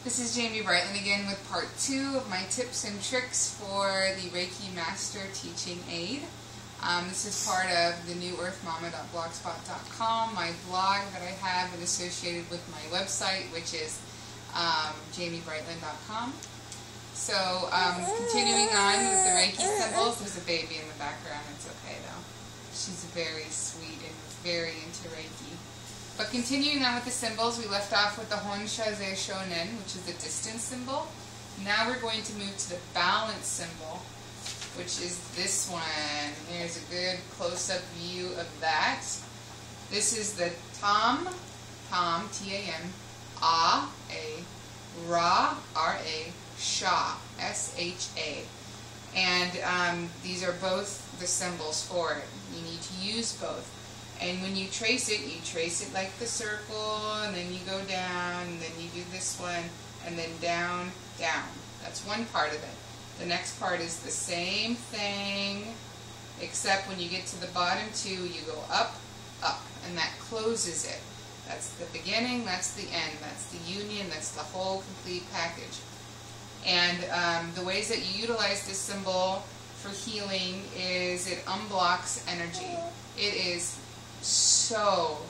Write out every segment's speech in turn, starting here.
This is Jamie Brightland again with part 2 of my tips and tricks for the Reiki Master Teaching Aid. This is part of the newearthmama.blogspot.com, my blog that I have and associated with my website, which is jamiebrightland.com. So, continuing on with the Reiki symbols. There's a baby in the background. It's okay though. She's very sweet and very into Reiki. But continuing on with the symbols, we left off with the Honshaze Shonen, which is the distance symbol. Now we're going to move to the balance symbol, which is this one. Here's a good close-up view of that. This is the Tam, T-A-M, A, Ra, R-A, Sha, S-H-A. And these are both the symbols for it. You need to use both. And when you trace it like the circle, and then you go down, and then you do this one, and then down, down. That's one part of it. The next part is the same thing, except when you get to the bottom two, you go up, up, and that closes it. That's the beginning, that's the end, that's the union, that's the whole complete package. And the ways that you utilize this symbol for healing is it unblocks energy. It is so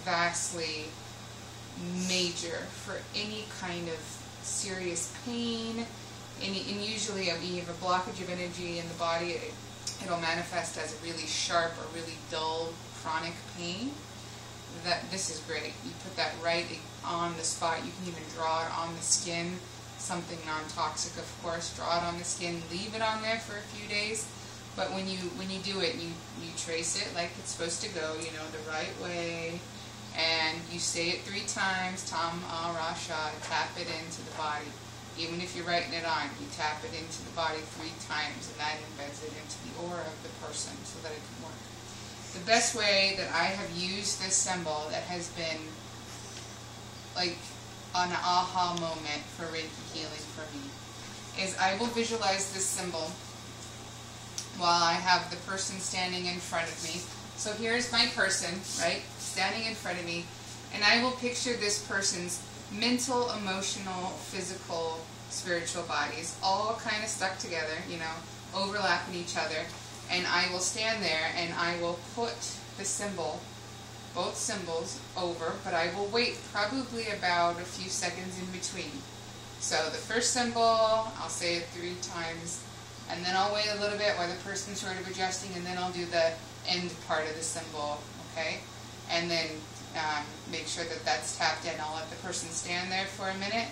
vastly major for any kind of serious pain, and usually if you have a blockage of energy in the body, it'll manifest as a really sharp or really dull chronic pain. This is great. You put that right on the spot. You can even draw it on the skin, something non-toxic of course. Draw it on the skin, leave it on there for a few days. But when you do it, you trace it like it's supposed to go, you know, the right way, and you say it 3 times, Tam, A, Ra, Sha, tap it into the body. Even if you're writing it on, you tap it into the body 3 times, and that embeds it into the aura of the person so that it can work. The best way that I have used this symbol that has been like an aha moment for Reiki healing for me is I will visualize this symbol while I have the person standing in front of me. So here's my person, right, standing in front of me, and I will picture this person's mental, emotional, physical, spiritual bodies all kind of stuck together, you know, overlapping each other, and I will stand there and I will put the symbol, both symbols, over, but I will wait probably about a few seconds in between. So the first symbol, I'll say it 3 times, and then I'll wait a little bit while the person's sort of adjusting, and then I'll do the end part of the symbol, okay? And then make sure that that's tapped in. I'll let the person stand there for a minute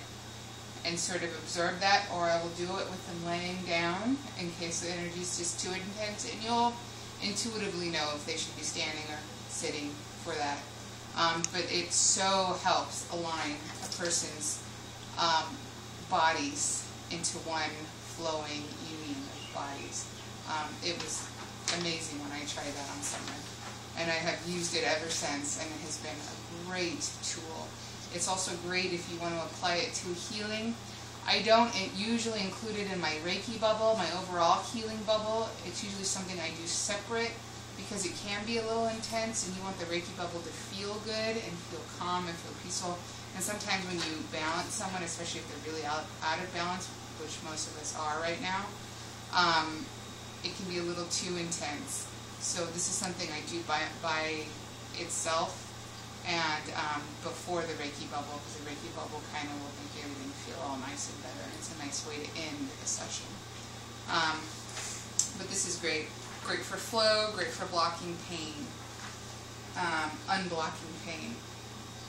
and sort of absorb that, or I will do it with them laying down in case the energy is just too intense, and you'll intuitively know if they should be standing or sitting for that. But it so helps align a person's bodies into one flowing union of bodies. It was amazing when I tried that on someone, and I have used it ever since, and it has been a great tool. It's also great if you want to apply it to healing. I don't usually include it in my Reiki bubble, my overall healing bubble. It's usually something I do separate because it can be a little intense, and you want the Reiki bubble to feel good and feel calm and feel peaceful. And sometimes when you balance someone, especially if they're really out of balance, which most of us are right now, it can be a little too intense. So this is something I do by itself and before the Reiki bubble, because the Reiki bubble kind of will make everything feel all nice and better, and it's a nice way to end the session. But this is great. Great for flow, great for blocking pain, unblocking pain.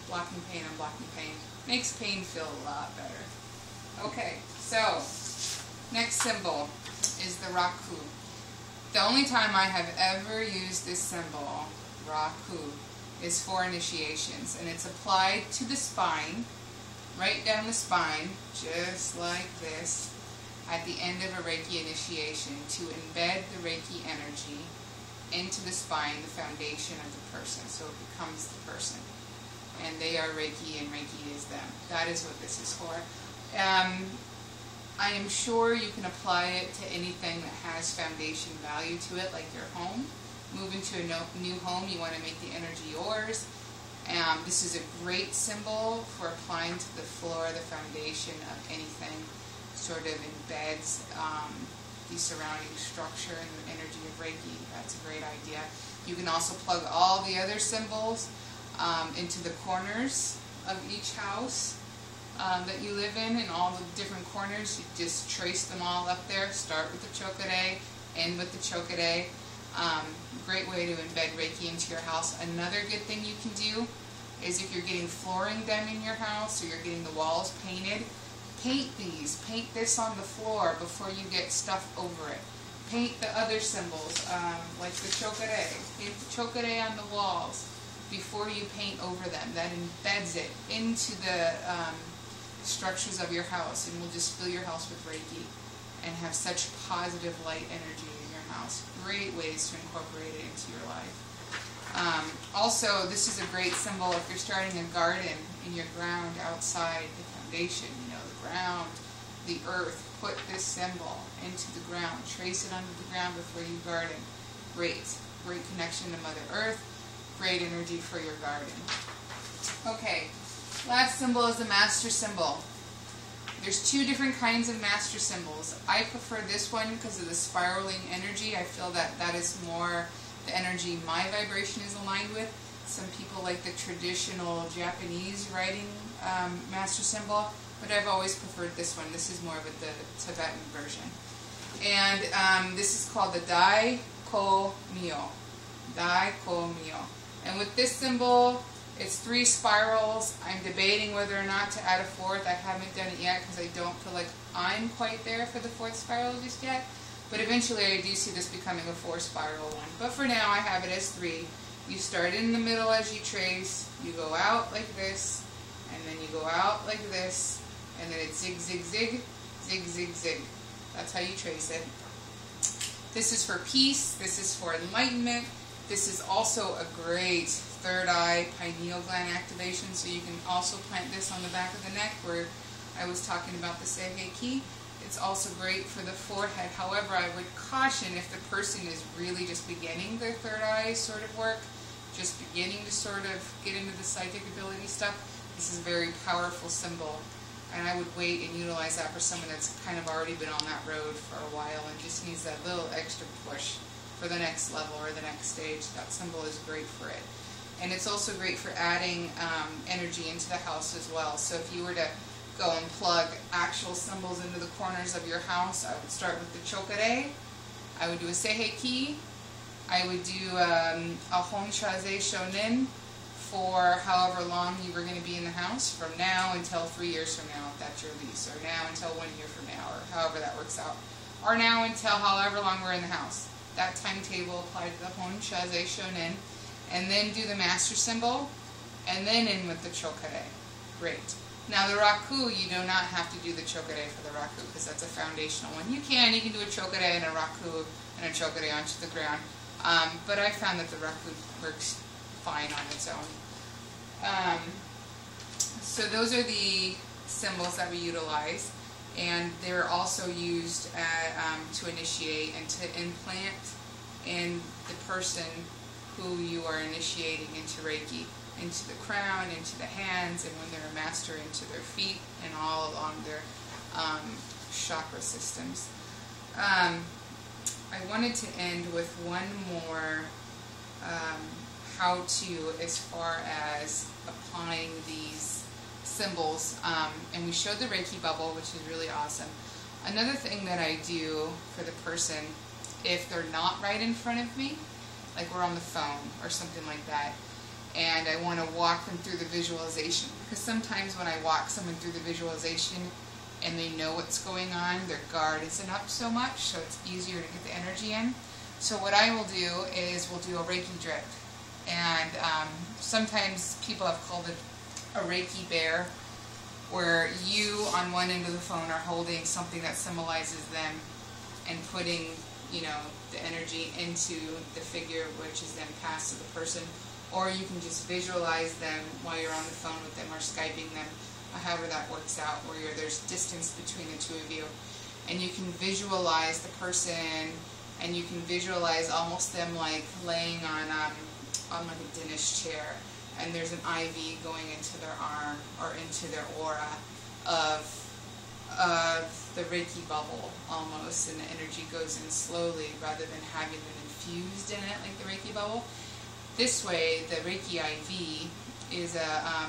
Blocking pain, unblocking pain. Makes pain feel a lot better. Okay, so next symbol is the Raku. The only time I have ever used this symbol, Raku, is for initiations, and it's applied to the spine, right down the spine, just like this, at the end of a Reiki initiation, to embed the Reiki energy into the spine, the foundation of the person, so it becomes the person. And they are Reiki, and Reiki is them. That is what this is for. I am sure you can apply it to anything that has foundation value to it, like your home. Moving to a new home, you want to make the energy yours. This is a great symbol for applying to the floor, the foundation of anything, sort of embeds the surrounding structure and the energy of Reiki. That's a great idea. You can also plug all the other symbols into the corners of each house that you live in all the different corners. You just trace them all up there. Start with the chokore, end with the chokore. Great way to embed Reiki into your house. Another good thing you can do is if you're getting flooring done in your house or you're getting the walls painted, paint these. Paint this on the floor before you get stuff over it. Paint the other symbols, like the chokore. Paint the chokore on the walls before you paint over them. That embeds it into the structures of your house and will just fill your house with Reiki and have such positive light energy in your house. Great ways to incorporate it into your life. Also, this is a great symbol if you're starting a garden in your ground outside the foundation, the ground, the earth. Put this symbol into the ground. Trace it under the ground before you garden. Great connection to Mother Earth. Great energy for your garden. Okay, last symbol is the master symbol. There's two different kinds of master symbols. I prefer this one because of the spiraling energy. I feel that that is more the energy my vibration is aligned with. Some people like the traditional Japanese writing master symbol, but I've always preferred this one. This is more of the Tibetan version. And this is called the Dai Ko Myo. Dai Ko Myo. And with this symbol, it's 3 spirals. I'm debating whether or not to add a 4th. I haven't done it yet because I don't feel like I'm quite there for the 4th spiral just yet. But eventually I do see this becoming a 4 spiral one. But for now I have it as 3. You start in the middle as you trace. You go out like this. And then you go out like this. And then it's zig, zig, zig, zig, zig, zig. That's how you trace it. This is for peace. This is for enlightenment. This is also a great third eye pineal gland activation. So you can also plant this on the back of the neck where I was talking about the Seihei. It's also great for the forehead. However, I would caution if the person is really just beginning their third eye sort of work, just beginning to sort of get into the psychic ability stuff, this is a very powerful symbol. And I would wait and utilize that for someone that's kind of already been on that road for a while and just needs that little extra push for the next level or the next stage. That symbol is great for it. And it's also great for adding energy into the house as well. So if you were to go and plug actual symbols into the corners of your house, I would start with the chokore. I would do a Seihei. I would do a Honshaze Shonin for however long you were going to be in the house, from now until 3 years from now, if that's your lease, or now until 1 year from now, or however that works out, or now until however long we're in the house. That timetable applied to the Honshaze Shonin, and then do the master symbol, and then in with the chokore. Great. Now the raku, you do not have to do the chokore for the raku because that's a foundational one. You can do a chokore and a raku and a chokore onto the ground, but I found that the raku works fine on its own. So those are the symbols that we utilize, and they're also used to initiate and to implant in the person who you are initiating into Reiki, into the crown, into the hands, and when they're a master, into their feet and all along their chakra systems. I wanted to end with one more how-to as far as applying these symbols, and we showed the Reiki bubble, which is really awesome. Another thing that I do for the person, if they're not right in front of me, like we're on the phone or something like that, and I want to walk them through the visualization, because sometimes when I walk someone through the visualization and they know what's going on, their guard isn't up so much, so it's easier to get the energy in. So what I will do is we'll do a Reiki drip, and sometimes people have called it a Reiki bear, where you on one end of the phone are holding something that symbolizes them and putting, the energy into the figure, which is then passed to the person. Or you can just visualize them while you're on the phone with them or Skyping them, however that works out, where there's distance between the two of you. And you can visualize the person, and you can visualize almost them like laying on like a dentist chair. and there's an IV going into their arm or into their aura of the Reiki bubble almost, and the energy goes in slowly rather than having them infused in it like the Reiki bubble. This way, the Reiki IV is a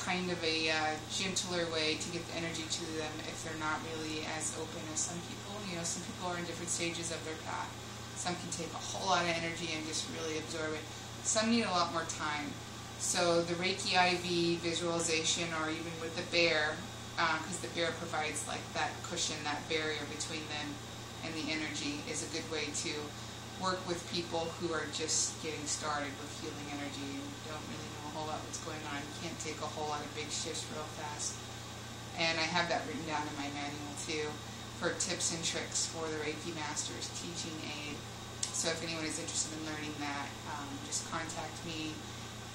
kind of a gentler way to get the energy to them if they're not really as open as some people. You know, some people are in different stages of their path. Some can take a whole lot of energy and just really absorb it. Some need a lot more time. So the Reiki IV visualization, or even with the bear, because the bear provides like that cushion, that barrier between them and the energy, is a good way to work with people who are just getting started with healing energy and don't really know a whole lot what's going on. You can't take a whole lot of big shifts real fast. And I have that written down in my manual too, for tips and tricks for the Reiki Masters teaching aid. So if anyone is interested in learning that, just contact me,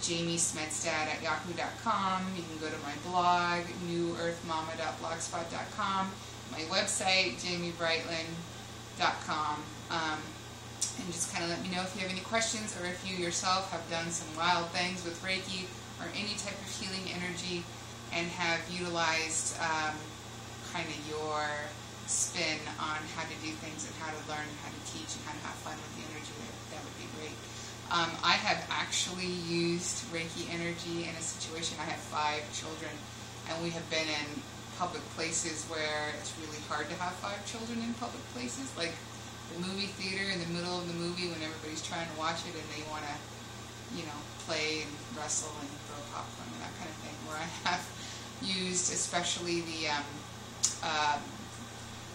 jamiesmedstad@yahoo.com. You can go to my blog, newearthmama.blogspot.com, my website, jamiebrightland.com, and just kind of let me know if you have any questions, or if you yourself have done some wild things with Reiki or any type of healing energy and have utilized kind of your spin on how to do things and how to learn and how to teach and how to have fun with the energy. That would be great. I have actually used Reiki energy in a situation. I have 5 children, and we have been in public places where it's really hard to have 5 children in public places, like the movie theater in the middle of the movie when everybody's trying to watch it and they want to, you know, play and wrestle and throw popcorn and that kind of thing, where I have used especially the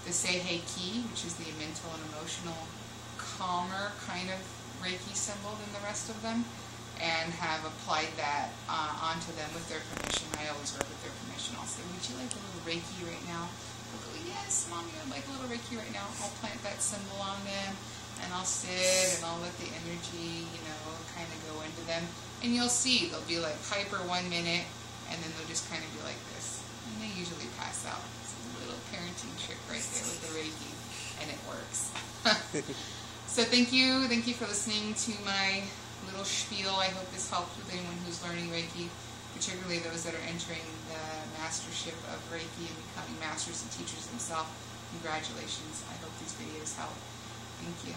Seihei, which is the mental and emotional calmer kind of Reiki symbol than the rest of them, and have applied that onto them with their permission. I always work with their permission. I'll say, would you like a little Reiki right now? They'll go, yes, Mommy, I'd like a little Reiki right now. I'll plant that symbol on them, and I'll sit, and I'll let the energy, you know, kind of go into them. And you'll see, they'll be like hyper 1 minute, and then they'll just kind of be like this. And they usually pass out. It's a little parenting trick right there with the Reiki, and it works. So thank you for listening to my little spiel. I hope this helps with anyone who's learning Reiki, particularly those that are entering the mastership of Reiki and becoming masters and teachers themselves. Congratulations. I hope these videos help. Thank you.